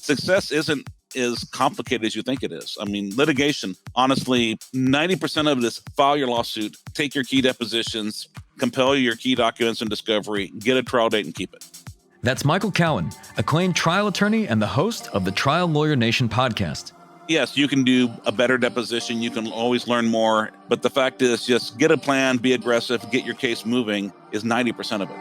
Success isn't as complicated as you think it is. I mean, litigation, honestly, 90% of it is file your lawsuit, take your key depositions, compel your key documents and discovery, get a trial date and keep it. That's Michael Cowen, acclaimed trial attorney and the host of the Trial Lawyer Nation podcast. Yes, you can do a better deposition. You can always learn more. But the fact is, just get a plan, be aggressive, get your case moving is 90% of it.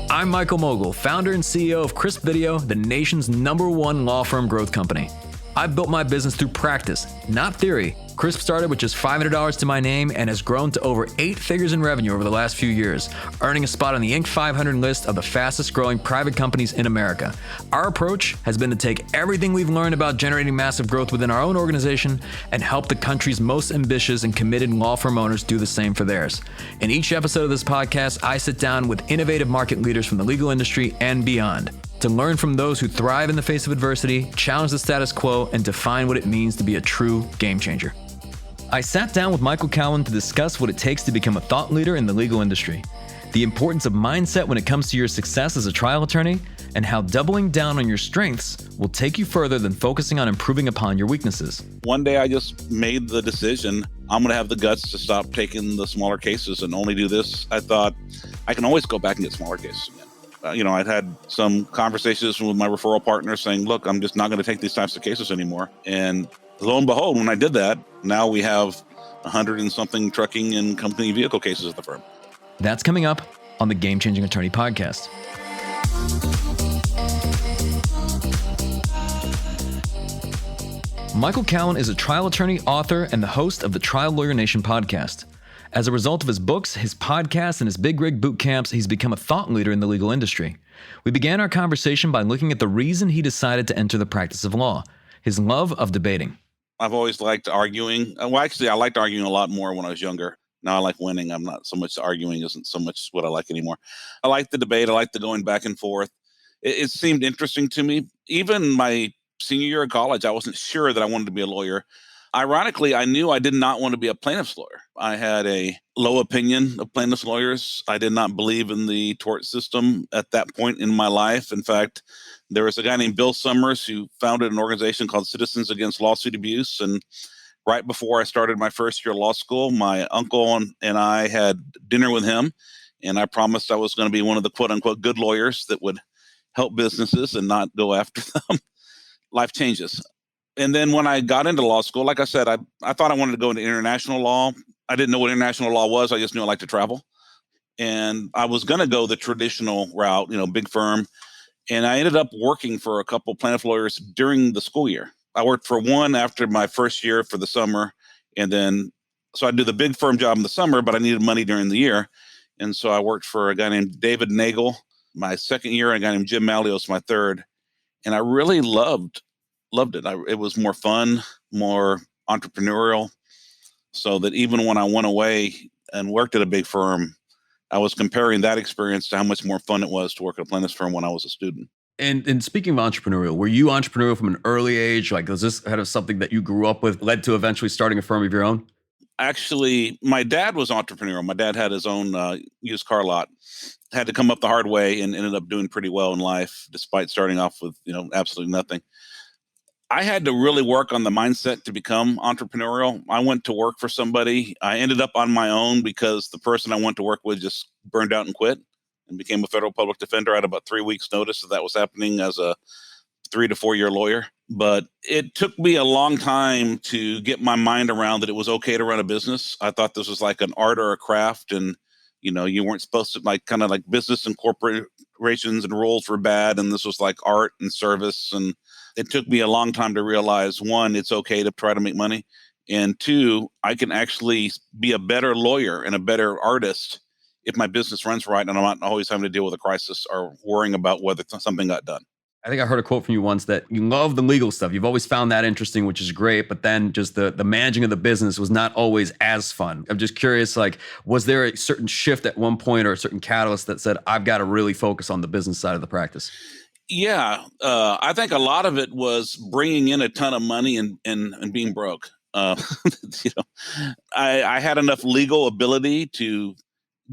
I'm Michael Mogul, founder and CEO of Crisp Video, the nation's #1 law firm growth company. I've built my business through practice, not theory. Crisp started with just $500 to my name and has grown to over 8 figures in revenue over the last few years, earning a spot on the Inc. 500 list of the fastest growing private companies in America. Our approach has been to take everything we've learned about generating massive growth within our own organization and help the country's most ambitious and committed law firm owners do the same for theirs. In each episode of this podcast, I sit down with innovative market leaders from the legal industry and beyond to learn from those who thrive in the face of adversity, challenge the status quo, and define what it means to be a true game changer. I sat down with Michael Cowen to discuss what it takes to become a thought leader in the legal industry, the importance of mindset when it comes to your success as a trial attorney, and how doubling down on your strengths will take you further than focusing on improving upon your weaknesses. One day I just made the decision, I'm going to have the guts to stop taking the smaller cases and only do this. I thought I can always go back and get smaller cases again. I'd had some conversations with my referral partners saying, look, I'm just not going to take these types of cases anymore. And lo and behold, when I did that, now we have 100 and something trucking and company vehicle cases at the firm. That's coming up on the Game Changing Attorney podcast. Michael Cowen is a trial attorney, author, and the host of the Trial Lawyer Nation podcast. As a result of his books, his podcasts, and his big rig boot camps, he's become a thought leader in the legal industry. We began our conversation by looking at the reason he decided to enter the practice of law, his love of debating. I've always liked arguing. Well, actually, I liked arguing a lot more when I was younger. Now I like winning. I'm not so much arguing isn't so much what I like anymore. I like the debate. I like the going back and forth. It seemed interesting to me. Even my senior year of college, I wasn't sure that I wanted to be a lawyer. Ironically, I knew I did not want to be a plaintiff's lawyer. I had a low opinion of plaintiff's lawyers. I did not believe in the tort system at that point in my life. In fact, there was a guy named Bill Summers who founded an organization called Citizens Against Lawsuit Abuse. And right before I started my first year of law school, my uncle and I had dinner with him. And I promised I was going to be one of the quote unquote good lawyers that would help businesses and not go after them. Life changes. And then when I got into law school, like I said, I thought I wanted to go into international law. I didn't know what international law was. I just knew I liked to travel. And I was going to go the traditional route, big firm. And I ended up working for a couple plaintiff lawyers during the school year. I worked for one after my first year for the summer. And then, so I do the big firm job in the summer, but I needed money during the year. And so I worked for a guy named David Nagel my second year, and a guy named Jim Malios my third. And I really loved it. It was more fun, more entrepreneurial, so that even when I went away and worked at a big firm, I was comparing that experience to how much more fun it was to work at a plaintiff's firm when I was a student. And speaking of entrepreneurial, were you entrepreneurial from an early age? Like, was this kind of something that you grew up with, led to eventually starting a firm of your own? Actually, my dad was entrepreneurial. My dad had his own used car lot, had to come up the hard way and ended up doing pretty well in life, despite starting off with, absolutely nothing. I had to really work on the mindset to become entrepreneurial. I went to work for somebody. I ended up on my own because the person I went to work with just burned out and quit and became a federal public defender. I had about 3 weeks notice that was happening as a 3 to 4 year lawyer. But it took me a long time to get my mind around that it was okay to run a business. I thought this was like an art or a craft, and you weren't supposed to kind of like business and corporations and rules were bad, and this was like art and service. And it took me a long time to realize, one, it's okay to try to make money, and two, I can actually be a better lawyer and a better artist if my business runs right and I'm not always having to deal with a crisis or worrying about whether something got done. I think I heard a quote from you once that you love the legal stuff. You've always found that interesting, which is great. But then just the managing of the business was not always as fun. I'm just curious, was there a certain shift at one point or a certain catalyst that said, I've got to really focus on the business side of the practice? Yeah. I think a lot of it was bringing in a ton of money and being broke. I had enough legal ability to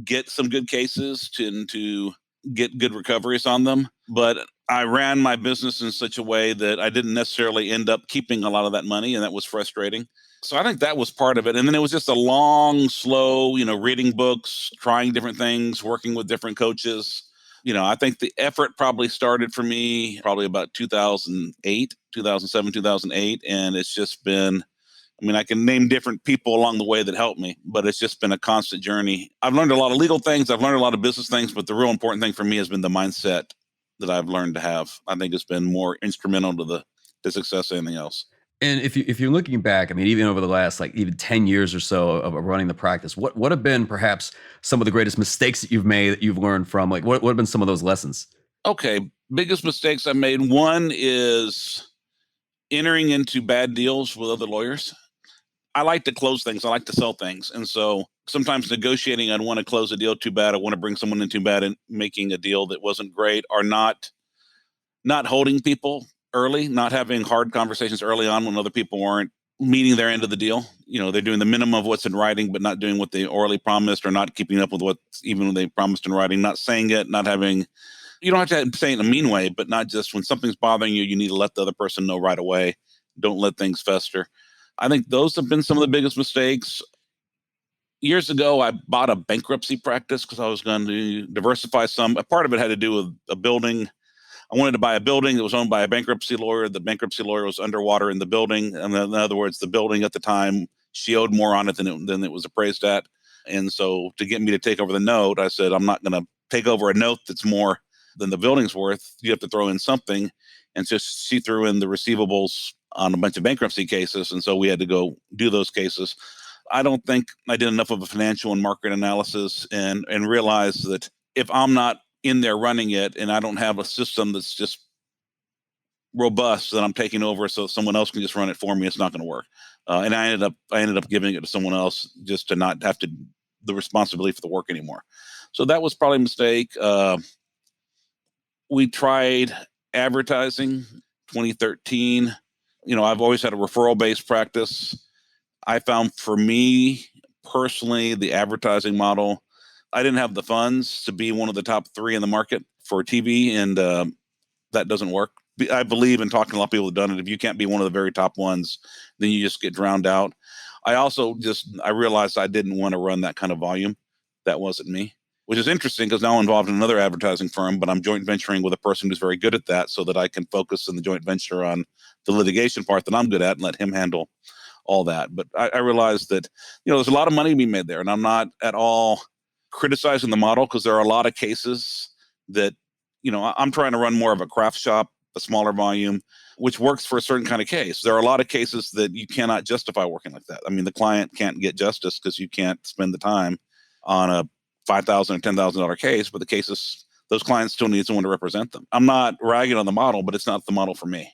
get some good cases to get good recoveries on them. But I ran my business in such a way that I didn't necessarily end up keeping a lot of that money, and that was frustrating. So I think that was part of it. And then it was just a long, slow, reading books, trying different things, working with different coaches. I think the effort probably started for me probably about 2008, 2007, 2008. And it's just been, I can name different people along the way that helped me, but it's just been a constant journey. I've learned a lot of legal things. I've learned a lot of business things, but the real important thing for me has been the mindset that I've learned to have. I think it's been more instrumental to the success than anything else. And if you're looking back, even over the last even 10 years or so of running the practice, what have been perhaps some of the greatest mistakes that you've made that you've learned from? What have been some of those lessons? Okay, biggest mistakes I've made. One is entering into bad deals with other lawyers. I like to close things. I like to sell things. And so sometimes negotiating, I'd want to close a deal too bad. I want to bring someone in too bad and making a deal that wasn't great, or not holding people early, not having hard conversations early on when other people weren't meeting their end of the deal. They're doing the minimum of what's in writing, but not doing what they orally promised, or not keeping up with what even they promised in writing, not saying it, not having, you don't have to say it in a mean way, but not just when something's bothering you, you need to let the other person know right away. Don't let things fester. I think those have been some of the biggest mistakes. Years ago, I bought a bankruptcy practice because I was going to diversify some. A part of it had to do with a building. I wanted to buy a building that was owned by a bankruptcy lawyer. The bankruptcy lawyer was underwater in the building. And in other words, the building at the time, she owed more on it than it was appraised at. And so to get me to take over the note, I said, I'm not going to take over a note that's more than the building's worth. You have to throw in something. And so she threw in the receivables on a bunch of bankruptcy cases. And so we had to go do those cases. I don't think I did enough of a financial and market analysis and realized that if I'm not in there running it and I don't have a system that's just robust that I'm taking over so someone else can just run it for me, it's not going to work. And I ended up giving it to someone else just to not have to the responsibility for the work anymore. So that was probably a mistake. We tried advertising 2013. I've always had a referral-based practice. I found for me personally, the advertising model, I didn't have the funds to be one of the top 3 in the market for TV, and that doesn't work. I believe in talking to a lot of people who've done it. If you can't be one of the very top ones, then you just get drowned out. I also I realized I didn't want to run that kind of volume. That wasn't me, which is interesting because now I'm involved in another advertising firm, but I'm joint venturing with a person who's very good at that so that I can focus in the joint venture on the litigation part that I'm good at and let him handle all that. But I realized that, there's a lot of money to be made there, and I'm not at all criticizing the model because there are a lot of cases that, I'm trying to run more of a craft shop, a smaller volume, which works for a certain kind of case. There are a lot of cases that you cannot justify working like that. The client can't get justice because you can't spend the time on a $5,000 or $10,000 case, but the cases, those clients still need someone to represent them. I'm not ragging on the model, but it's not the model for me.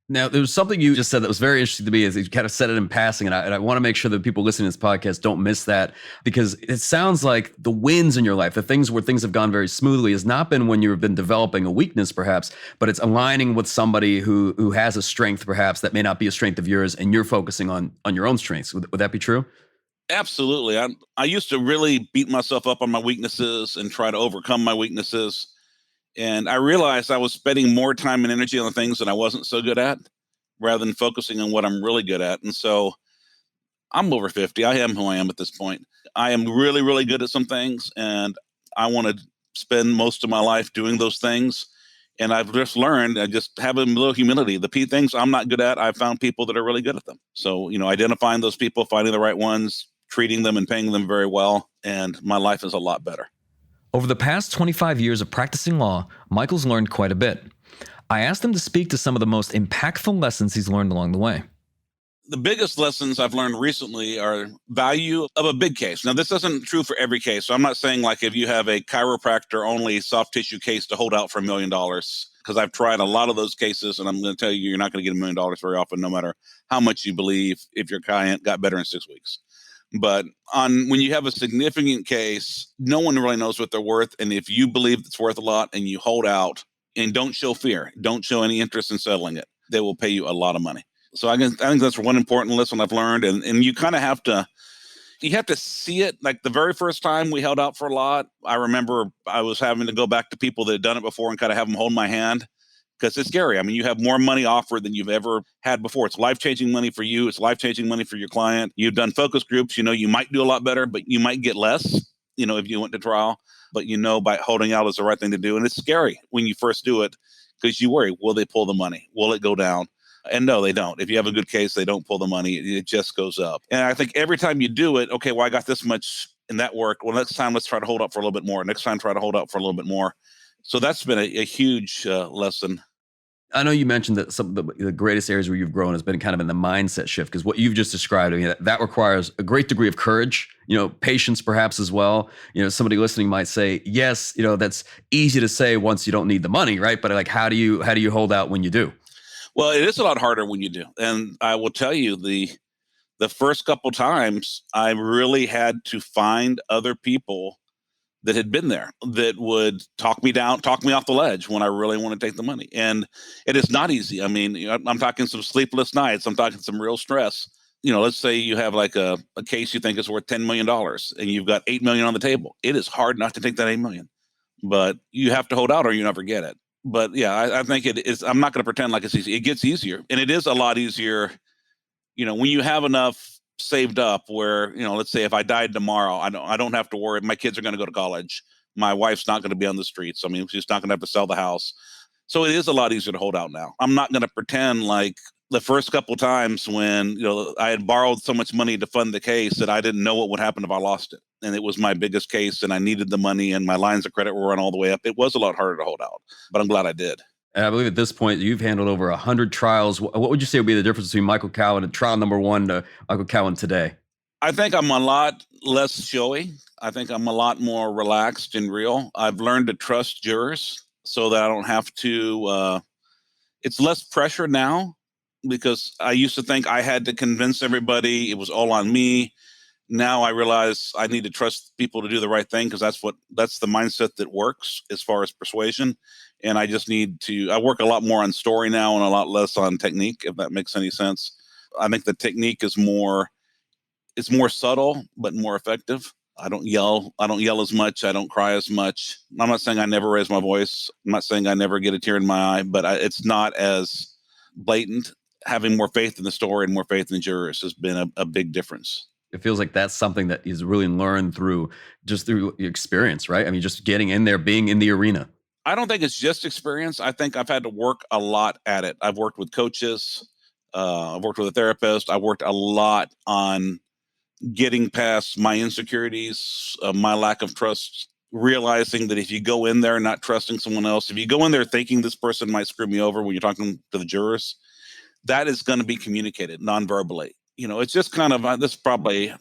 Now, there was something you just said that was very interesting to me, is you kind of said it in passing, and I want to make sure that people listening to this podcast don't miss that, because it sounds like the wins in your life, the things where things have gone very smoothly, has not been when you've been developing a weakness, perhaps, but it's aligning with somebody who has a strength, perhaps, that may not be a strength of yours, and you're focusing on your own strengths. Would that be true? Absolutely. I used to really beat myself up on my weaknesses and try to overcome my weaknesses. And I realized I was spending more time and energy on the things that I wasn't so good at rather than focusing on what I'm really good at. And so I'm over 50. I am who I am at this point. I am really, really good at some things, and I want to spend most of my life doing those things. And I've just learned, I just have a little humility. The things I'm not good at, I've found people that are really good at them. So, identifying those people, finding the right ones, treating them and paying them very well. And my life is a lot better. Over the past 25 years of practicing law, Michael's learned quite a bit. I asked him to speak to some of the most impactful lessons he's learned along the way. The biggest lessons I've learned recently are value of a big case. Now, this isn't true for every case. So I'm not saying like if you have a chiropractor only soft tissue case to hold out for $1 million, because I've tried a lot of those cases, and I'm going to tell you, you're not going to get $1 million very often, no matter how much you believe if your client got better in 6 weeks. But when you have a significant case, no one really knows what they're worth. And if you believe it's worth a lot and you hold out and don't show fear, don't show any interest in settling it, they will pay you a lot of money. So I think that's one important lesson I've learned. And you kind of have to You have to see it. Like the very first time we held out for a lot, I remember I was having to go back to people that had done it before and kind of have them hold my hand because it's scary. I mean, you have more money offered than you've ever had before. It's life-changing money for you. It's life-changing money for your client. You've done focus groups. You might do a lot better, but you might get less, if you went to trial. But by holding out is the right thing to do. And it's scary when you first do it because you worry, will they pull the money? Will it go down? And no, they don't. If you have a good case, they don't pull the money. It just goes up. And I think every time you do it, okay, well, I got this much in that work. Well, next time, let's try to hold up for a little bit more. Next time, try to hold up for a little bit more. So that's been a huge lesson. I know you mentioned that some of the greatest areas where you've grown has been kind of in the mindset shift, because what you've just described, I mean, that requires a great degree of courage, patience perhaps as well. Somebody listening might say, yes, that's easy to say once you don't need the money, right? But like, how do you hold out when you do? Well, it is a lot harder when you do. And I will tell you, the first couple times, I really had to find other people that had been there that would talk me off the ledge when I really want to take the money. And it is not easy. I mean, I'm talking some sleepless nights. I'm talking some real stress. Let's say you have like a case you think is worth $10 million and you've got $8 million on the table. It is hard not to take that $8 million, but you have to hold out or you never get it. But yeah, I think it is. I'm not going to pretend like it's easy. It gets easier, and it is a lot easier. When you have enough saved up, where let's say if I died tomorrow, I don't have to worry. My kids are going to go to college. My wife's not going to be on the streets. I mean, she's not going to have to sell the house. So it is a lot easier to hold out now. I'm not going to pretend like the first couple times when I had borrowed so much money to fund the case that I didn't know what would happen if I lost it. And it was my biggest case and I needed the money and my lines of credit were run all the way up. It was a lot harder to hold out, but I'm glad I did. And I believe at this point you've handled over 100 trials. What would you say would be the difference between Michael Cowen and trial number one to Michael Cowen today? I think I'm a lot less showy. I think I'm a lot more relaxed and real. I've learned to trust jurors so that I don't have to, it's less pressure now, because I used to think I had to convince everybody. It was all on me. Now I realize I need to trust people to do the right thing, because that's the mindset that works as far as persuasion. And I just I work a lot more on story now and a lot less on technique, if that makes any sense. I think the technique is more subtle, but more effective. I don't yell as much. I don't cry as much. I'm not saying I never raise my voice. I'm not saying I never get a tear in my eye, but it's not as blatant. Having more faith in the story and more faith in the jurors has been a big difference. It feels like that's something that is really learned through experience, right? I mean, just getting in there, being in the arena. I don't think it's just experience. I think I've had to work a lot at it. I've worked with coaches. I've worked with a therapist. I worked a lot on getting past my insecurities, my lack of trust, realizing that if you go in there not trusting someone else, if you go in there thinking this person might screw me over when you're talking to the jurors, that is going to be communicated non-verbally. It's just kind of, this probably,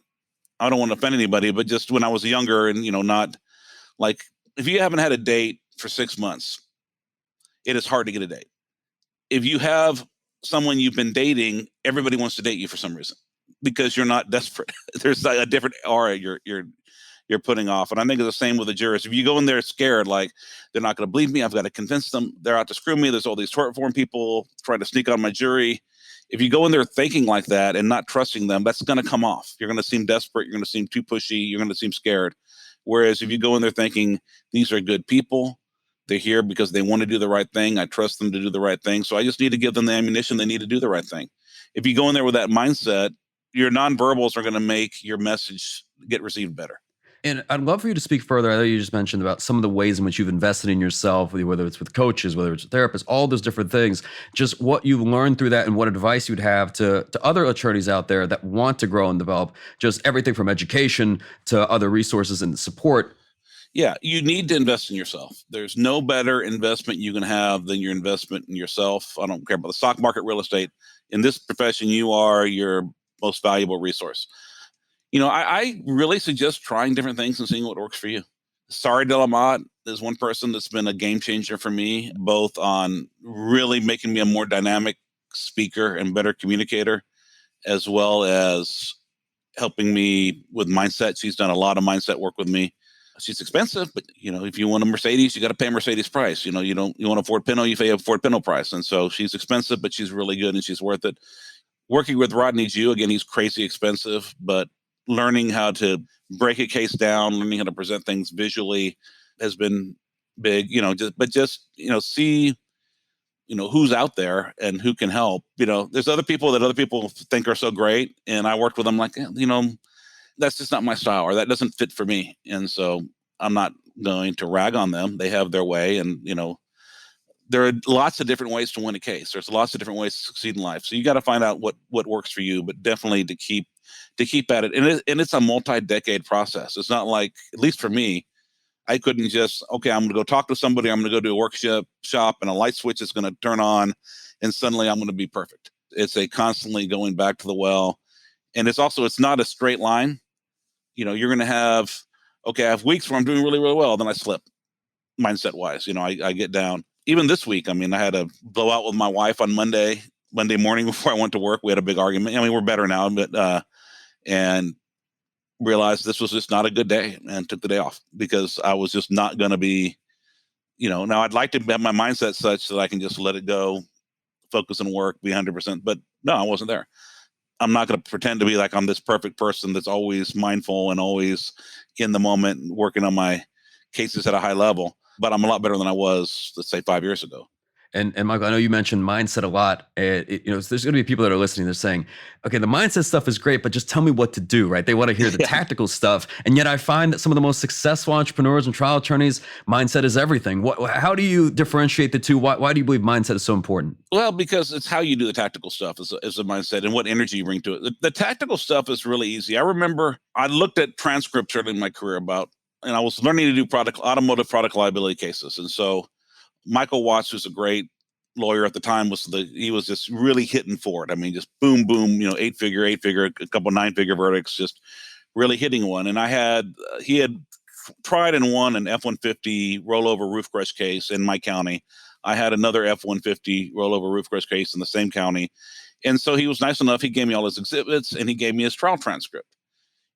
I don't want to offend anybody, but just when I was younger and, not like, if you haven't had a date for 6 months, it is hard to get a date. If you have someone you've been dating, everybody wants to date you for some reason, because you're not desperate. There's a different aura you're putting off. And I think it's the same with the jurors. If you go in there scared, like they're not going to believe me, I've got to convince them, they're out to screw me, there's all these tort reform people trying to sneak on my jury. If you go in there thinking like that and not trusting them, that's going to come off. You're going to seem desperate. You're going to seem too pushy. You're going to seem scared. Whereas if you go in there thinking these are good people, they're here because they want to do the right thing, I trust them to do the right thing, so I just need to give them the ammunition they need to do the right thing. If you go in there with that mindset, your nonverbals are going to make your message get received better. And I'd love for you to speak further. I know you just mentioned about some of the ways in which you've invested in yourself, whether it's with coaches, whether it's with therapists, all those different things, just what you've learned through that and what advice you'd have to other attorneys out there that want to grow and develop, just everything from education to other resources and support. Yeah, you need to invest in yourself. There's no better investment you can have than your investment in yourself. I don't care about the stock market, real estate. In this profession, you are your most valuable resource. I really suggest trying different things and seeing what works for you. Sari Delamotte is one person that's been a game changer for me, both on really making me a more dynamic speaker and better communicator, as well as helping me with mindset. She's done a lot of mindset work with me. She's expensive, but if you want a Mercedes, you got to pay a Mercedes price. You want a Ford Pinto, you pay a Ford Pinto price. And so she's expensive, but she's really good and she's worth it. Working with Rodney Jew, again, he's crazy expensive, but learning how to break a case down, learning how to present things visually has been big, see, who's out there and who can help. There's other people that other people think are so great. And I worked with them like, that's just not my style, or that doesn't fit for me. And so I'm not going to rag on them. They have their way. And, there are lots of different ways to win a case. There's lots of different ways to succeed in life. So you got to find out what works for you, but definitely to keep at it. And it's a multi-decade process. It's not like, at least for me, I couldn't just, okay, I'm going to go talk to somebody. I'm going to go do a workshop and a light switch is going to turn on and suddenly I'm going to be perfect. It's a constantly going back to the well. And it's not a straight line. You're going to have, okay, I have weeks where I'm doing really, really well. Then I slip mindset wise. I get down. Even this week, I had a blowout with my wife on Monday morning before I went to work. We had a big argument. We're better now, but, and realized this was just not a good day and took the day off because I was just not going to be, now I'd like to have my mindset such that I can just let it go, focus on work, be 100%. But no, I wasn't there. I'm not going to pretend to be like I'm this perfect person that's always mindful and always in the moment working on my cases at a high level. But I'm a lot better than I was, let's say, 5 years ago. And Michael, I know you mentioned mindset a lot. There's going to be people that are listening. They're saying, okay, the mindset stuff is great, but just tell me what to do, right? They want to hear the tactical stuff. And yet I find that some of the most successful entrepreneurs and trial attorneys, mindset is everything. How do you differentiate the two? Why do you believe mindset is so important? Well, because it's how you do the tactical stuff is a mindset and what energy you bring to it. The tactical stuff is really easy. I remember I looked at transcripts early in my career and I was learning to do automotive product liability cases. And so Michael Watts, who's a great lawyer at the time, he was just really hitting for it. Just boom, boom, 8-figure, a couple 9-figure verdicts, just really hitting one. And he had tried and won an F-150 rollover roof crush case in my county. I had another F-150 rollover roof crush case in the same county. And so he was nice enough. He gave me all his exhibits and he gave me his trial transcript.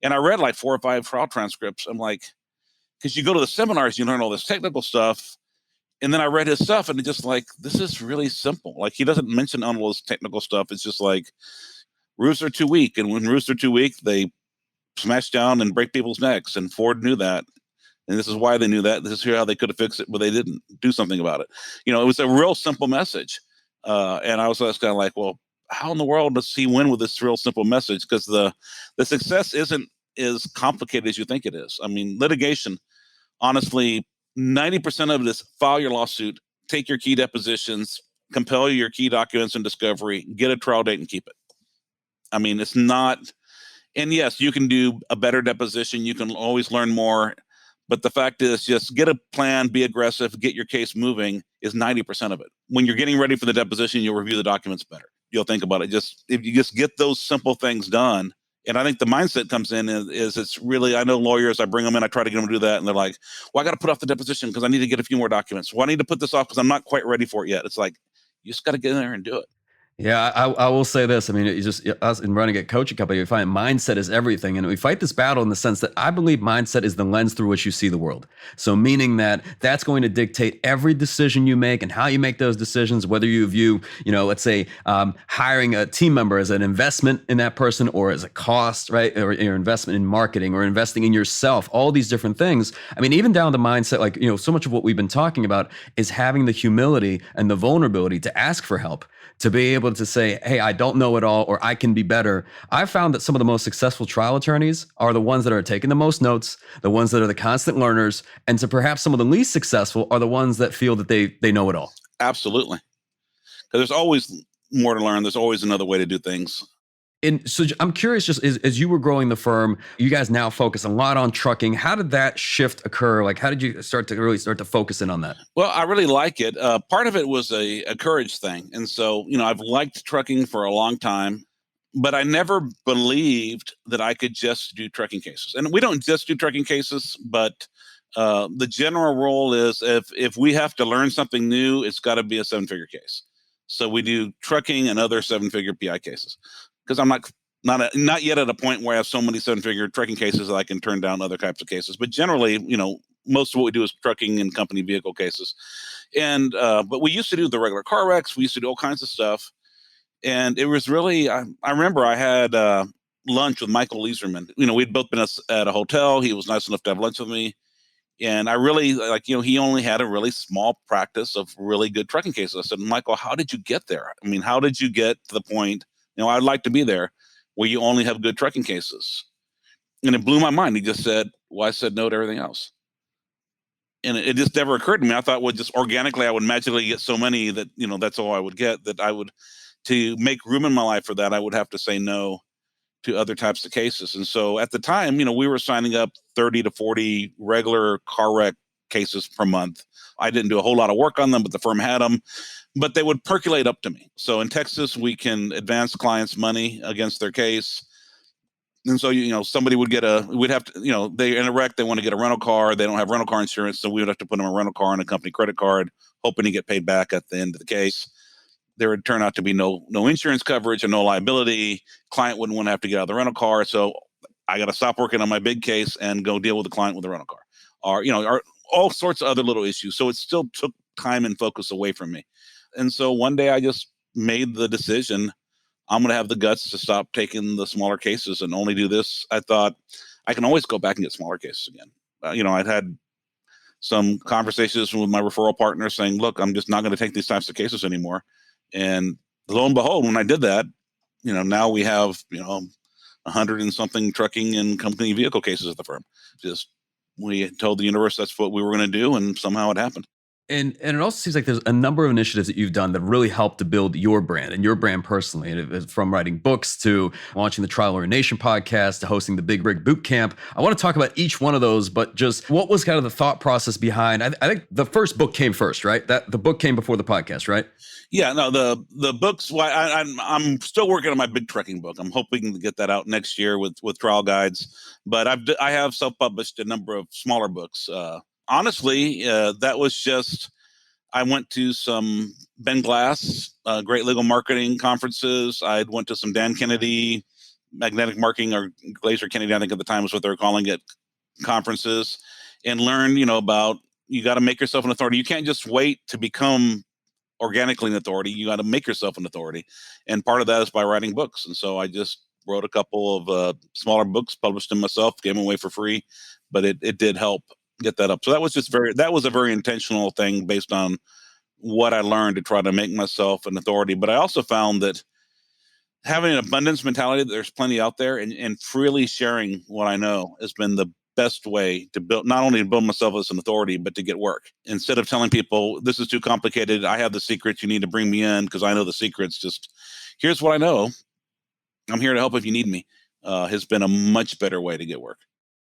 And I read like 4 or 5 trial transcripts. I'm like, because you go to the seminars, you learn all this technical stuff. And then I read his stuff and it's just like, this is really simple. Like he doesn't mention all this technical stuff. It's just like roofs are too weak. And when roofs are too weak, they smash down and break people's necks. And Ford knew that. And this is why they knew that. This is how they could have fixed it, but they didn't do something about it. It was a real simple message. And I was just kind of like, well, how in the world does he win with this real simple message? Because the success isn't as complicated as you think it is. Litigation, honestly, 90% of it is file your lawsuit, take your key depositions, compel your key documents and discovery, get a trial date and keep it. It's not, and yes, you can do a better deposition. You can always learn more. But the fact is, just get a plan, be aggressive, get your case moving is 90% of it. When you're getting ready for the deposition, you'll review the documents better. You'll think about it. If you just get those simple things done. And I think the mindset comes in is it's really, I know lawyers, I bring them in, I try to get them to do that. And they're like, well, I got to put off the deposition because I need to get a few more documents. Well, I need to put this off because I'm not quite ready for it yet. It's like, you just got to get in there and do it. Yeah, I will say this. Us in running a coaching company, we find mindset is everything. And we fight this battle in the sense that I believe mindset is the lens through which you see the world. So meaning that's going to dictate every decision you make and how you make those decisions, whether you view, let's say hiring a team member as an investment in that person or as a cost, right? Or your investment in marketing or investing in yourself, all these different things. Even down to mindset, like, so much of what we've been talking about is having the humility and the vulnerability to ask for help, to be able to say, hey, I don't know it all, or I can be better. I've found that some of the most successful trial attorneys are the ones that are taking the most notes, the ones that are the constant learners, and to perhaps some of the least successful are the ones that feel that they know it all. Absolutely. Because there's always more to learn. There's always another way to do things. And so I'm curious, just as you were growing the firm, you guys now focus a lot on trucking. How did that shift occur? Like, how did you start to focus in on that? Well, I really like it. Part of it was a courage thing. And so, I've liked trucking for a long time, but I never believed that I could just do trucking cases. And we don't just do trucking cases, but the general rule is if we have to learn something new, it's got to be a 7-figure case. So we do trucking and other 7-figure PI cases. Because I'm not yet at a point where I have so many 7-figure trucking cases that I can turn down other types of cases. But generally, most of what we do is trucking and company vehicle cases. And but we used to do the regular car wrecks. We used to do all kinds of stuff. And it was really, I remember I had lunch with Michael Leeserman. We'd both been at a hotel. He was nice enough to have lunch with me. And I really he only had a really small practice of really good trucking cases. I said, Michael, how did you get there? I mean, how did you get to the point, I'd like to be there, where you only have good trucking cases? And it blew my mind. He just said, well, I said no to everything else. And it just never occurred to me. I thought, well, just organically, I would magically get so many that, that's all I would get, that to make room in my life for that, I would have to say no to other types of cases. And so at the time, we were signing up 30 to 40 regular car wreck cases per month. I didn't do a whole lot of work on them, but the firm had them, but they would percolate up to me. So in Texas, we can advance clients money against their case. And so, somebody we'd have to, they in a wreck, they want to get a rental car. They don't have rental car insurance. So we would have to put them a rental car on a company credit card, hoping to get paid back at the end of the case. There would turn out to be no insurance coverage and no liability. Client wouldn't want to have to get out of the rental car. So I got to stop working on my big case and go deal with the client with the rental car, or all sorts of other little issues. So it still took time and focus away from me. And so one day I just made the decision, I'm going to have the guts to stop taking the smaller cases and only do this. I thought I can always go back and get smaller cases again. I'd had some conversations with my referral partner saying, look, I'm just not going to take these types of cases anymore. And lo and behold, when I did that, now we have, 100 and something trucking and company vehicle cases at the firm. Just, we told the universe that's what we were going to do, and somehow it happened. And it also seems like there's a number of initiatives that you've done that really helped to build your brand and your brand personally. And from writing books to launching the Trial Lawyer Nation podcast to hosting the Big Rig Boot Camp. I want to talk about each one of those, but just what was kind of the thought process behind? I think the first book came first, right? That the book came before the podcast, right? Yeah, no, the books. Well, I'm still working on my big trucking book. I'm hoping to get that out next year with trial guides. But I have self-published a number of smaller books. Honestly, that was just, I went to some Ben Glass, great legal marketing conferences. I went to some Dan Kennedy, magnetic marketing, or Glazer Kennedy, I think at the time was what they were calling it, conferences, and learned, about, you got to make yourself an authority. You can't just wait to become organically an authority. You got to make yourself an authority. And part of that is by writing books. And so I just wrote a couple of smaller books, published them myself, gave them away for free, but it did help get that up. So that was a very intentional thing based on what I learned to try to make myself an authority. But I also found that having an abundance mentality, that there's plenty out there, and freely sharing what I know has been the best way to build, not only to build myself as an authority, but to get work. Instead of telling people, this is too complicated, I have the secrets, you need to bring me in because I know the secrets, just here's what I know, I'm here to help if you need me, has been a much better way to get work.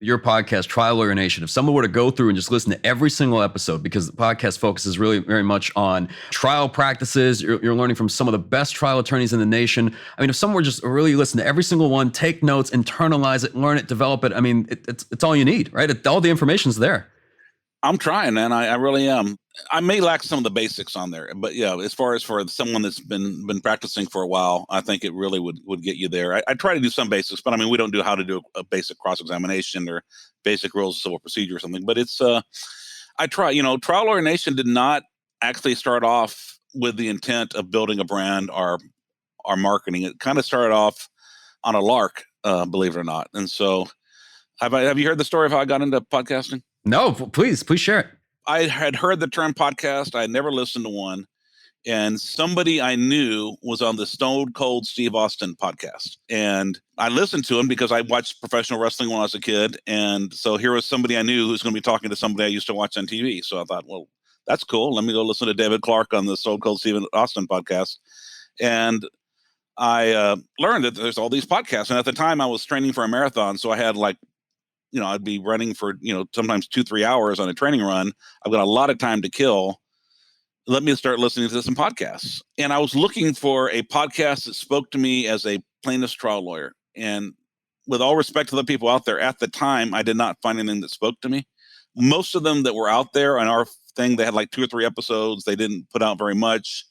Your podcast, Trial Lawyer Nation, if someone were to go through and just listen to every single episode, because the podcast focuses really very much on trial practices, you're learning from some of the best trial attorneys in the nation. I mean, if someone were just really listen to every single one, take notes, internalize it, learn it, develop it, I mean, it's all you need, right? All the information's there. I'm trying, man. I really am. I may lack some of the basics on there, but yeah, as far as for someone that's been practicing for a while, I think it really would get you there. I try to do some basics, but I mean, we don't do how to do a basic cross-examination or basic rules of civil procedure or something, but it's, I try, Trial Lawyer Nation did not actually start off with the intent of building a brand or marketing. It kind of started off on a lark, believe it or not. And so have you heard the story of how I got into podcasting? No, please share it. I had heard the term podcast. I had never listened to one. And somebody I knew was on the Stone Cold Steve Austin podcast. And I listened to him because I watched professional wrestling when I was a kid. And so here was somebody I knew who's going to be talking to somebody I used to watch on TV. So I thought, well, that's cool. Let me go listen to David Clark on the Stone Cold Steve Austin podcast. And I learned that there's all these podcasts. And at the time I was training for a marathon. So I had I'd be running for, sometimes 2-3 hours on a training run. I've got a lot of time to kill. Let me start listening to some podcasts. And I was looking for a podcast that spoke to me as a plaintiff's trial lawyer. And with all respect to the people out there, at the time, I did not find anything that spoke to me. Most of them that were out there on our thing, they had like 2 or 3 episodes. They didn't put out very much.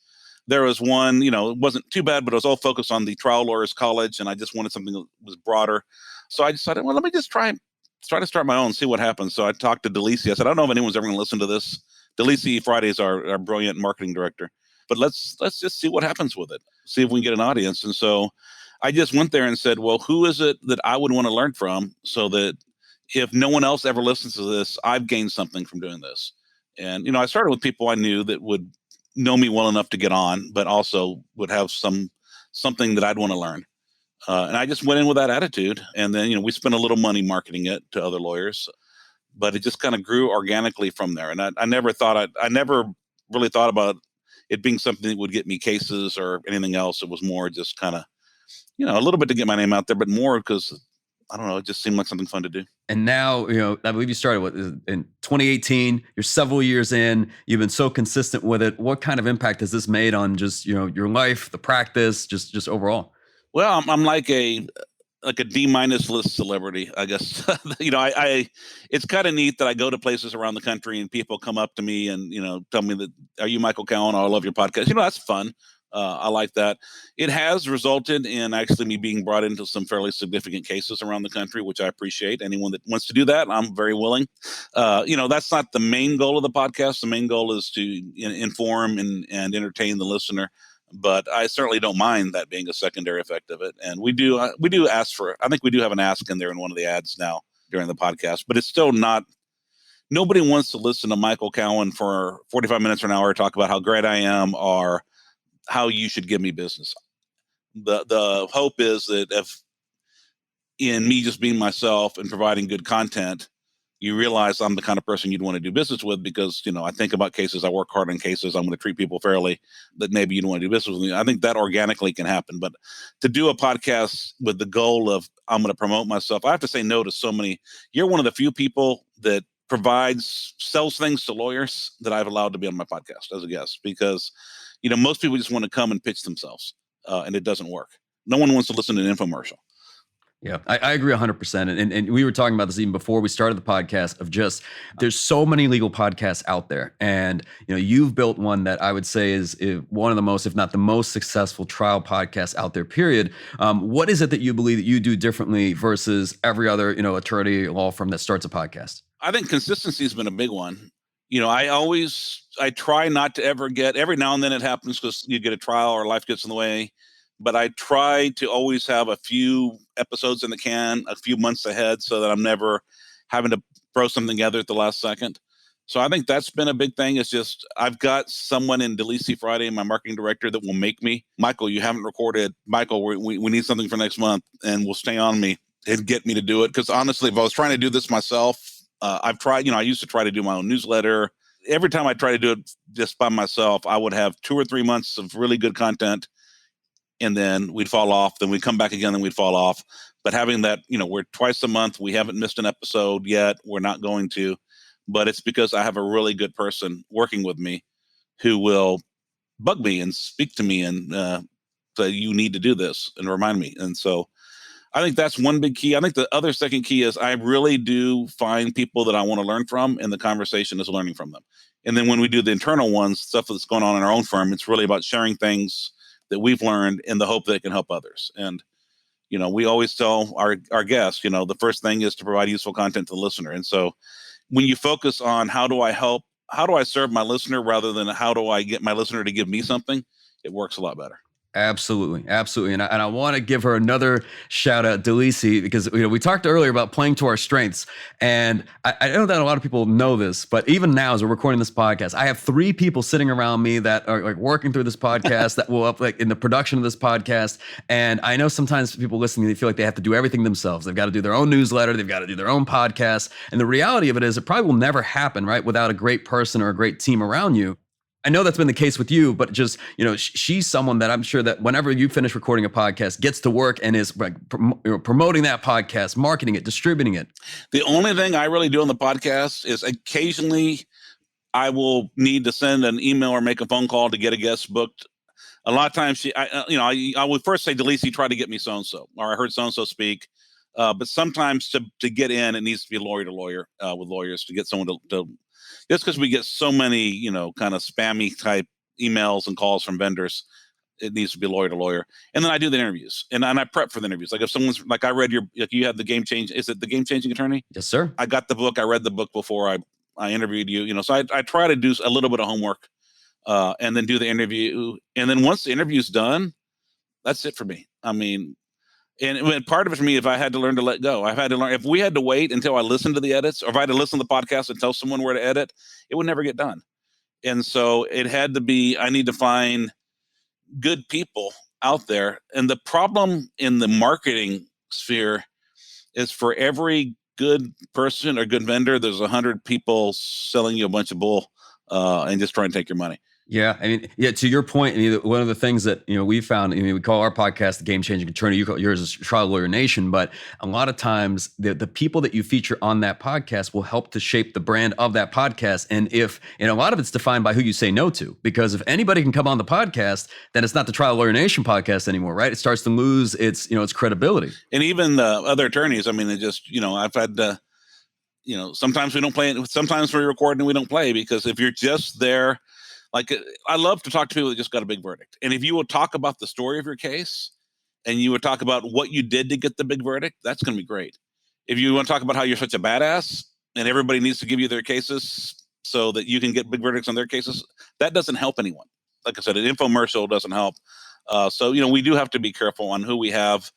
There was one, it wasn't too bad, but it was all focused on the Trial Lawyers College. And I just wanted something that was broader. So I decided, well, let me just try to start my own, see what happens. So I talked to Delisi. I said, I don't know if anyone's ever going to listen to this. Delisi Fridays, our brilliant marketing director. But let's just see what happens with it. See if we can get an audience. And so I just went there and said, well, who is it that I would want to learn from, so that if no one else ever listens to this, I've gained something from doing this. And, I started with people I knew that would know me well enough to get on, but also would have something that I'd want to learn. And I just went in with that attitude. And then, we spent a little money marketing it to other lawyers, but it just kind of grew organically from there. And I never really thought about it being something that would get me cases or anything else. It was more just kind of, a little bit to get my name out there, but more because, I don't know, it just seemed like something fun to do. And now, I believe you started in 2018. You're several years in. You've been so consistent with it. What kind of impact has this made on just, your life, the practice, just overall? Well, I'm like a D- list celebrity, I guess. I it's kind of neat that I go to places around the country and people come up to me and, tell me that, are you Michael Cowen? Oh, I love your podcast. That's fun. I like that. It has resulted in actually me being brought into some fairly significant cases around the country, which I appreciate. Anyone that wants to do that, I'm very willing. That's not the main goal of the podcast. The main goal is to inform and entertain the listener. But I certainly don't mind that being a secondary effect of it. And we do ask for, I think we do have an ask in there in one of the ads now during the podcast, but it's still not, nobody wants to listen to Michael Cowen for 45 minutes or an hour talk about how great I am or how you should give me business. The hope is that if in me just being myself and providing good content, you realize I'm the kind of person you'd want to do business with because, I think about cases, I work hard on cases, I'm going to treat people fairly, that maybe you don't want to do business with me. I think that organically can happen. But to do a podcast with the goal of I'm going to promote myself, I have to say no to so many. You're one of the few people that sells things to lawyers that I've allowed to be on my podcast as a guest because, most people just want to come and pitch themselves and it doesn't work. No one wants to listen to an infomercial. Yeah, I agree 100%. And we were talking about this even before we started the podcast of just, there's so many legal podcasts out there. And, you've built one that I would say is one of the most, if not the most successful trial podcast out there, period. What is it that you believe that you do differently versus every other, attorney law firm that starts a podcast? I think consistency has been a big one. I try not to ever every now and then it happens because you get a trial or life gets in the way. But I try to always have a few episodes in the can, a few months ahead, so that I'm never having to throw something together at the last second. So I think that's been a big thing. It's just I've got someone in Delisi Friday, my marketing director, that will make me, Michael, you haven't recorded. Michael, we need something for next month, and will stay on me and get me to do it. Because honestly, if I was trying to do this myself, I've tried, I used to try to do my own newsletter. Every time I try to do it just by myself, I would have 2 or 3 months of really good content. And then we'd fall off, then we'd come back again, then we'd fall off. But having that, we're twice a month, we haven't missed an episode yet, we're not going to, but it's because I have a really good person working with me who will bug me and speak to me and say, you need to do this and remind me. And so I think that's one big key. I think the other second key is I really do find people that I want to learn from, and the conversation is learning from them. And then when we do the internal ones, stuff that's going on in our own firm, it's really about sharing things that we've learned in the hope that it can help others. And, we always tell our guests, the first thing is to provide useful content to the listener. And so when you focus on how do I serve my listener rather than how do I get my listener to give me something, it works a lot better. Absolutely. Absolutely. And I want to give her another shout out, Delisi, because we talked earlier about playing to our strengths. And I know that a lot of people know this, but even now as we're recording this podcast, I have 3 people sitting around me that are like working through this podcast that will up like in the production of this podcast. And I know sometimes people listening, they feel like they have to do everything themselves. They've got to do their own newsletter. They've got to do their own podcast. And the reality of it is it probably will never happen, right? Without a great person or a great team around you. I know that's been the case with you, but just, she's someone that I'm sure that whenever you finish recording a podcast, gets to work and is like promoting that podcast, marketing it, distributing it. The only thing I really do on the podcast is occasionally I will need to send an email or make a phone call to get a guest booked. A lot of times I would first say, Delisi, try to get me so-and-so, or I heard so-and-so speak. But sometimes to get in, it needs to be lawyer to lawyer with lawyers to get someone to just because we get so many, kind of spammy type emails and calls from vendors, it needs to be lawyer to lawyer. And then I do the interviews and I prep for the interviews. Like if someone's like, I read you had the is it the Game Changing Attorney? Yes, sir. I got the book. I read the book before I interviewed you, so I try to do a little bit of homework and then do the interview. And then once the interview's done, that's it for me. I mean, And part of it for me, if I had to learn to let go, I've had to learn, if we had to wait until I listened to the edits, or if I had to listen to the podcast and tell someone where to edit, it would never get done. And so it had to be, I need to find good people out there. And the problem in the marketing sphere is for every good person or good vendor, there's 100 people selling you a bunch of bull and just trying to take your money. Yeah, I mean, yeah. To your point, I mean, one of the things that we found, I mean, we call our podcast "The Game Changing Attorney." You call yours is Trial Lawyer Nation, but a lot of times the people that you feature on that podcast will help to shape the brand of that podcast. And a lot of it's defined by who you say no to, because if anybody can come on the podcast, then it's not the Trial Lawyer Nation podcast anymore, right? It starts to lose its credibility. And even the other attorneys, I mean, it just I've had sometimes we don't play it, sometimes we record and we don't play, because if you're just there. Like, I love to talk to people that just got a big verdict. And if you will talk about the story of your case and you would talk about what you did to get the big verdict, that's going to be great. If you want to talk about how you're such a badass and everybody needs to give you their cases so that you can get big verdicts on their cases, that doesn't help anyone. Like I said, an infomercial doesn't help. So we do have to be careful on who we have.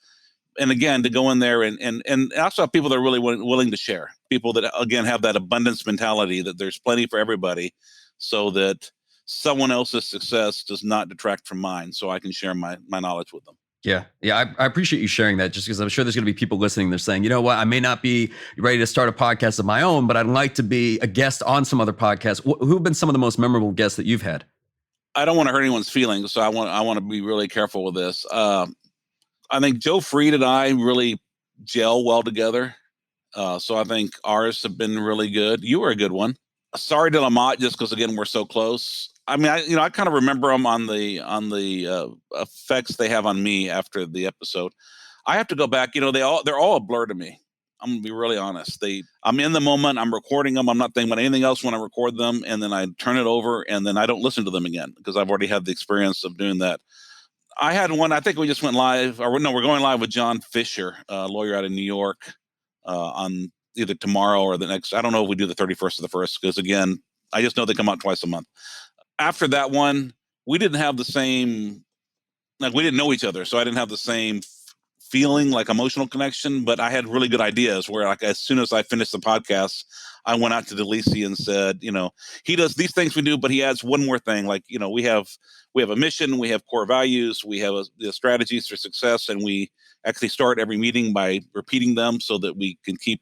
And again, to go in there and also have people that are really willing to share. People that, again, have that abundance mentality, that there's plenty for everybody, so that someone else's success does not detract from mine, so I can share my knowledge with them. Yeah. I appreciate you sharing that, just because I'm sure there's going to be people listening. They're saying, you know what, I may not be ready to start a podcast of my own, but I'd like to be a guest on some other podcasts. Who have been some of the most memorable guests that you've had? I don't want to hurt anyone's feelings, so I want to be really careful with this. I think Joe Freed and I really gel well together. So I think ours have been really good. You were a good one. Sorry to Lamont, just because, again, we're so close. I mean, I kind of remember them on the effects they have on me after the episode. I have to go back. They're all a blur to me. I'm gonna be really honest. I'm in the moment. I'm recording them. I'm not thinking about anything else when I record them, and then I turn it over, and then I don't listen to them again, because I've already had the experience of doing that. I had one. I think we just went live, or no, we're going live with John Fisher, a lawyer out of New York, on either tomorrow or the next. I don't know if we do the 31st or the 1st, because, again, I just know they come out twice a month. After that one, we didn't have the same, like, we didn't know each other, so I didn't have the same feeling, like emotional connection, but I had really good ideas where, like, as soon as I finished the podcast, I went out to DeLisi and said, he does these things we do, but he adds one more thing. Like, we have a mission, we have core values, we have strategies for success, and we actually start every meeting by repeating them so that we can keep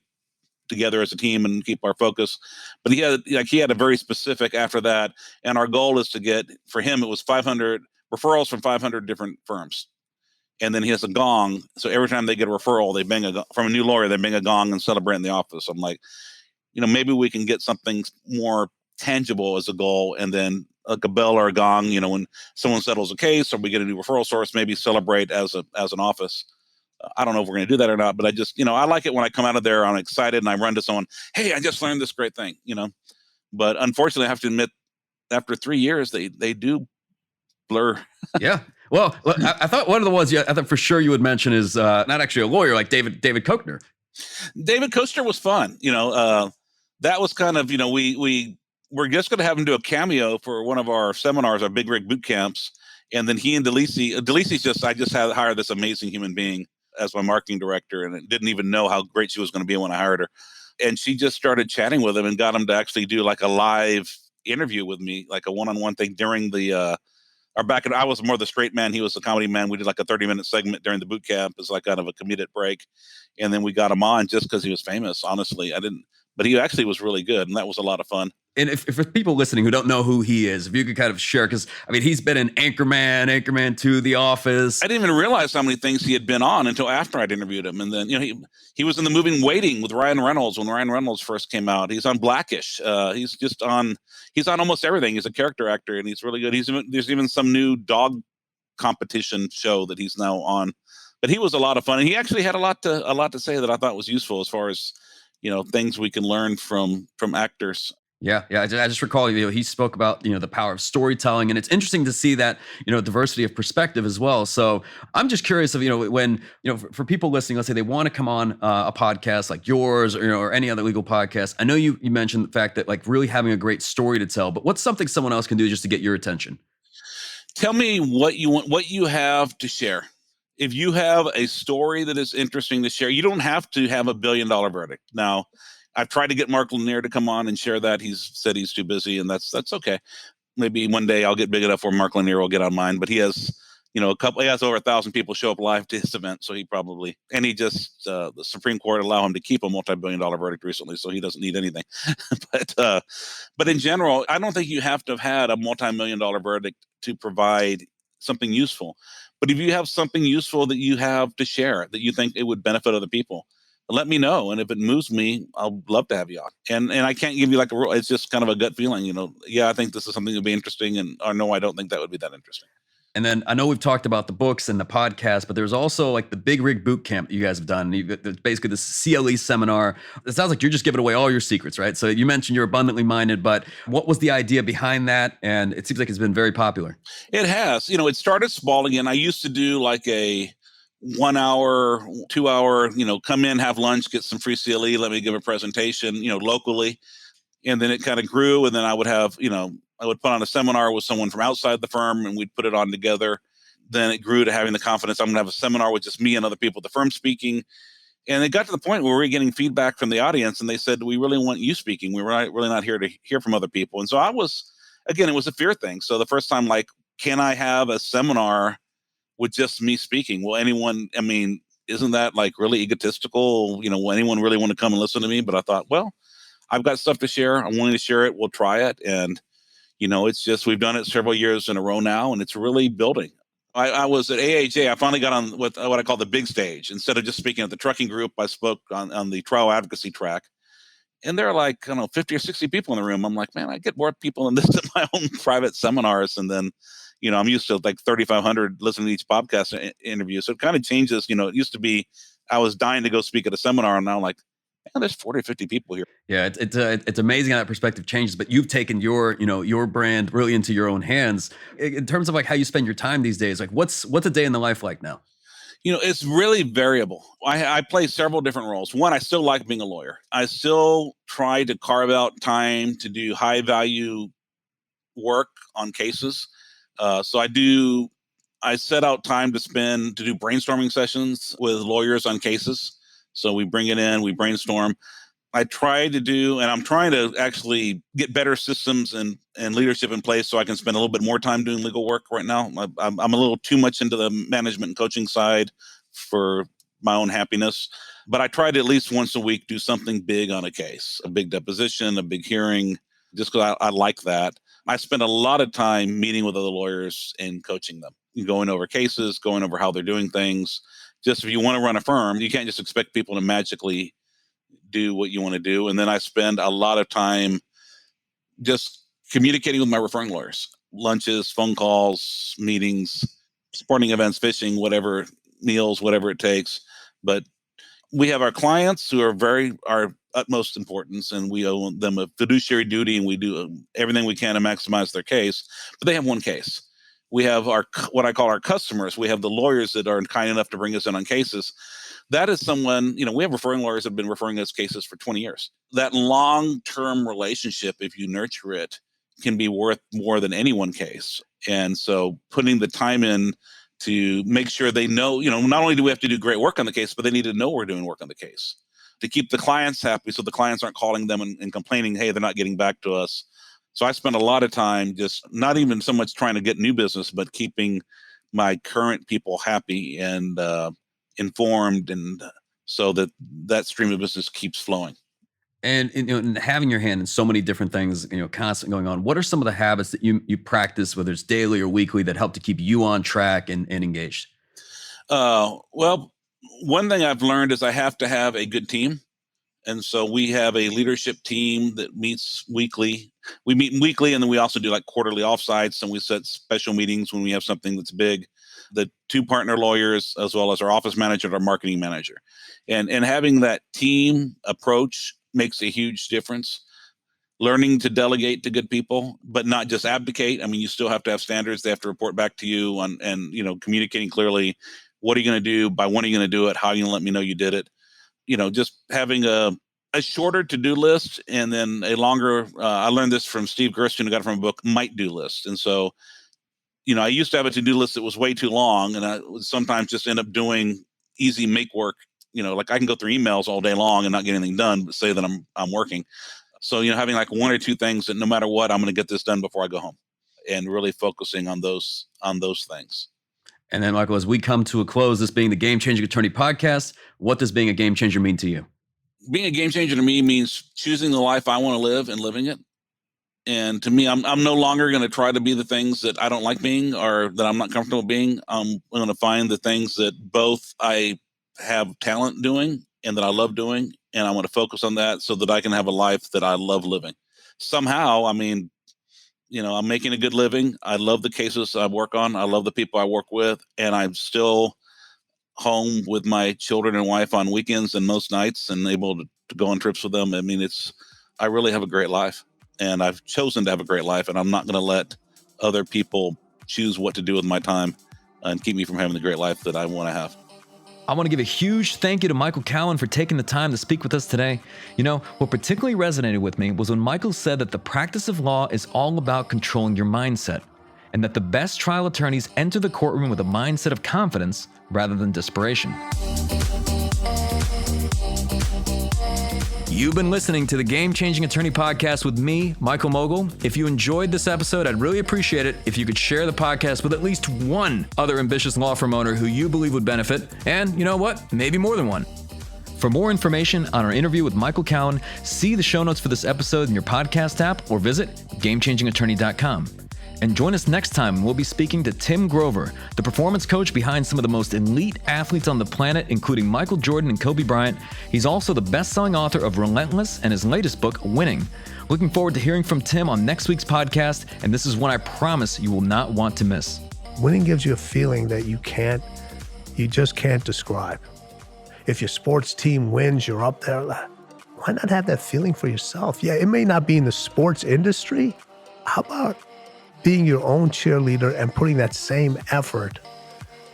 together as a team and keep our focus. But he had a very specific after that, and our goal is to get, for him, it was 500 referrals from 500 different firms. And then he has a gong, so every time they get a referral, they bang from a new lawyer, they bang a gong and celebrate in the office. I'm like, maybe we can get something more tangible as a goal, and then like a bell or a gong, when someone settles a case or we get a new referral source, maybe celebrate as an office. I don't know if we're going to do that or not, but I just, I like it when I come out of there, I'm excited and I run to someone, hey, I just learned this great thing, But unfortunately, I have to admit, after 3 years, they do blur. Yeah. Well, I thought one of the ones I thought for sure you would mention is not actually a lawyer, like David Koechner. David Koechner was fun. That was kind of, we're just going to have him do a cameo for one of our seminars, our Big Rig boot camps. And then he and DeLisi's I just had hired this amazing human being as my marketing director, and I didn't even know how great she was going to be when I hired her. And she just started chatting with him and got him to actually do like a live interview with me, like a one-on-one thing during the, I was more the straight man. He was the comedy man. We did like a 30-minute segment during the boot camp as like kind of a comedic break. And then we got him on just because he was famous. Honestly, but he actually was really good. And that was a lot of fun. And if for people listening who don't know who he is, if you could kind of share, because I mean, he's been in Anchorman 2, The Office. I didn't even realize how many things he had been on until after I'd interviewed him. And then, he was in the movie Waiting with Ryan Reynolds when Ryan Reynolds first came out. He's on Blackish. He's on almost everything. He's a character actor and he's really good. There's even some new dog competition show that he's now on. But he was a lot of fun, and he actually had a lot to say that I thought was useful as far as things we can learn from actors. Yeah. I just recall, he spoke about, the power of storytelling, and it's interesting to see that, diversity of perspective as well. So I'm just curious of, when, for people listening, let's say they want to come on a podcast like yours or any other legal podcast. I know you mentioned the fact that like really having a great story to tell, but what's something someone else can do just to get your attention? Tell me what you want, what you have to share. If you have a story that is interesting to share, you don't have to have $1 billion verdict. Now, I've tried to get Mark Lanier to come on and share that. He's said he's too busy, and that's okay. Maybe one day I'll get big enough where Mark Lanier will get on mine, but he has, he has over 1,000 people show up live to his event. So he just, the Supreme Court allowed him to keep a multi-billion-dollar verdict recently. So he doesn't need anything. But in general, I don't think you have to have had a multi-million-dollar verdict to provide something useful. But if you have something useful that you have to share, that you think it would benefit other people, let me know. And if it moves me, I'll love to have you on. And I can't give you like a rule. It's just kind of a gut feeling, I think this is something that would be interesting, or no, I don't think that would be that interesting. And then I know we've talked about the books and the podcast, but there's also like the Big Rig Boot Camp that you guys have done. Basically this CLE seminar. It sounds like you're just giving away all your secrets, right? So you mentioned you're abundantly minded, but what was the idea behind that? And it seems like it's been very popular. It has. It started small again. I used to do like a 1 hour, 2 hour, come in, have lunch, get some free CLE, let me give a presentation, locally. And then it kind of grew. And then I would have, I would put on a seminar with someone from outside the firm and we'd put it on together. Then it grew to having the confidence I'm going to have a seminar with just me and other people at the firm speaking. And it got to the point where we were getting feedback from the audience and they said, we really want you speaking. We were really not here to hear from other people. And so it was a fear thing. So the first time, like, can I have a seminar with just me speaking? Will anyone, isn't that like really egotistical? Will anyone really want to come and listen to me? But I thought, well, I've got stuff to share. I'm willing to share it. We'll try it. And, it's just, we've done it several years in a row now, and it's really building. I was at AHA. I finally got on what I call the big stage. Instead of just speaking at the trucking group, I spoke on the trial advocacy track. And there are like, 50 or 60 people in the room. I'm like, man, I get more people than this at my own private seminars. And then, I'm used to like 3,500 listening to each podcast interview. So it kind of changes. It used to be, I was dying to go speak at a seminar, and now I'm like, man, there's 40 or 50 people here. Yeah, it's amazing how that perspective changes. But you've taken your brand really into your own hands. In terms of like how you spend your time these days, like what's a day in the life like now? It's really variable. I play several different roles. One, I still like being a lawyer. I still try to carve out time to do high value work on cases. So I set out time to do brainstorming sessions with lawyers on cases. So we bring it in, we brainstorm. I try to do, and I'm trying to actually get better systems and leadership in place so I can spend a little bit more time doing legal work right now. I'm a little too much into the management and coaching side for my own happiness, but I try to at least once a week do something big on a case, a big deposition, a big hearing, just because I like that. I spend a lot of time meeting with other lawyers and coaching them, going over cases, going over how they're doing things. Just if you want to run a firm, you can't just expect people to magically do what you want to do. And then I spend a lot of time just communicating with my referring lawyers, lunches, phone calls, meetings, sporting events, fishing, whatever, meals, whatever it takes. But we have our clients who are our utmost importance, and we owe them a fiduciary duty, and we do everything we can to maximize their case. But they have one case. We have what I call our customers. We have the lawyers that are kind enough to bring us in on cases. That is someone, we have referring lawyers that have been referring us cases for 20 years. That long-term relationship, if you nurture it, can be worth more than any one case. And so putting the time in to make sure they know, not only do we have to do great work on the case, but they need to know we're doing work on the case to keep the clients happy, so the clients aren't calling them and complaining, hey, they're not getting back to us. So I spend a lot of time just not even so much trying to get new business, but keeping my current people happy and informed, and so that stream of business keeps flowing. And having your hand in so many different things, constantly going on, what are some of the habits that you practice, whether it's daily or weekly, that help to keep you on track and engaged? Well, one thing I've learned is I have to have a good team. And so we have a leadership team that meets weekly. We meet weekly, and then we also do like quarterly offsites, and we set special meetings when we have something that's big. The 2 partner lawyers, as well as our office manager and our marketing manager. And having that team approach makes a huge difference. Learning to delegate to good people, but not just abdicate. You still have to have standards. They have to report back to you and communicating clearly, what are you going to do? By when are you going to do it? How are you going to let me know you did it? Just having a shorter to-do list, and then a longer, I learned this from Steve Gersten, who got it from a book, might-do list. And so, I used to have a to-do list that was way too long, and I would sometimes just end up doing easy make work. Like I can go through emails all day long and not get anything done, but say that I'm working. So, having like one or two things that no matter what, I'm going to get this done before I go home, and really focusing on those things. And then, Michael, as we come to a close, this being the Game Changing Attorney podcast, what does being a game changer mean to you? Being a game changer to me means choosing the life I want to live and living it. And to me, I'm no longer going to try to be the things that I don't like being or that I'm not comfortable being. I'm going to find the things that both I have talent doing and that I love doing. And I want to focus on that so that I can have a life that I love living. Somehow, I'm making a good living. I love the cases I work on. I love the people I work with. And I'm still home with my children and wife on weekends and most nights and able to go on trips with them. I really have a great life. And I've chosen to have a great life, and I'm not going to let other people choose what to do with my time and keep me from having the great life that I want to have. I want to give a huge thank you to Michael Cowen for taking the time to speak with us today. What particularly resonated with me was when Michael said that the practice of law is all about controlling your mindset, and that the best trial attorneys enter the courtroom with a mindset of confidence rather than desperation. You've been listening to the Game Changing Attorney podcast with me, Michael Mogul. If you enjoyed this episode, I'd really appreciate it if you could share the podcast with at least one other ambitious law firm owner who you believe would benefit. And you know what? Maybe more than one. For more information on our interview with Michael Cowen, see the show notes for this episode in your podcast app or visit GameChangingAttorney.com. And join us next time when we'll be speaking to Tim Grover, the performance coach behind some of the most elite athletes on the planet, including Michael Jordan and Kobe Bryant. He's also the best-selling author of Relentless and his latest book, Winning. Looking forward to hearing from Tim on next week's podcast, and this is one I promise you will not want to miss. Winning gives you a feeling that you just can't describe. If your sports team wins, you're up there. Why not have that feeling for yourself? Yeah, it may not be in the sports industry. How about being your own cheerleader and putting that same effort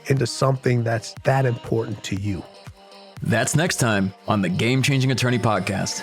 into something that's that important to you? That's next time on the Game Changing Attorney podcast.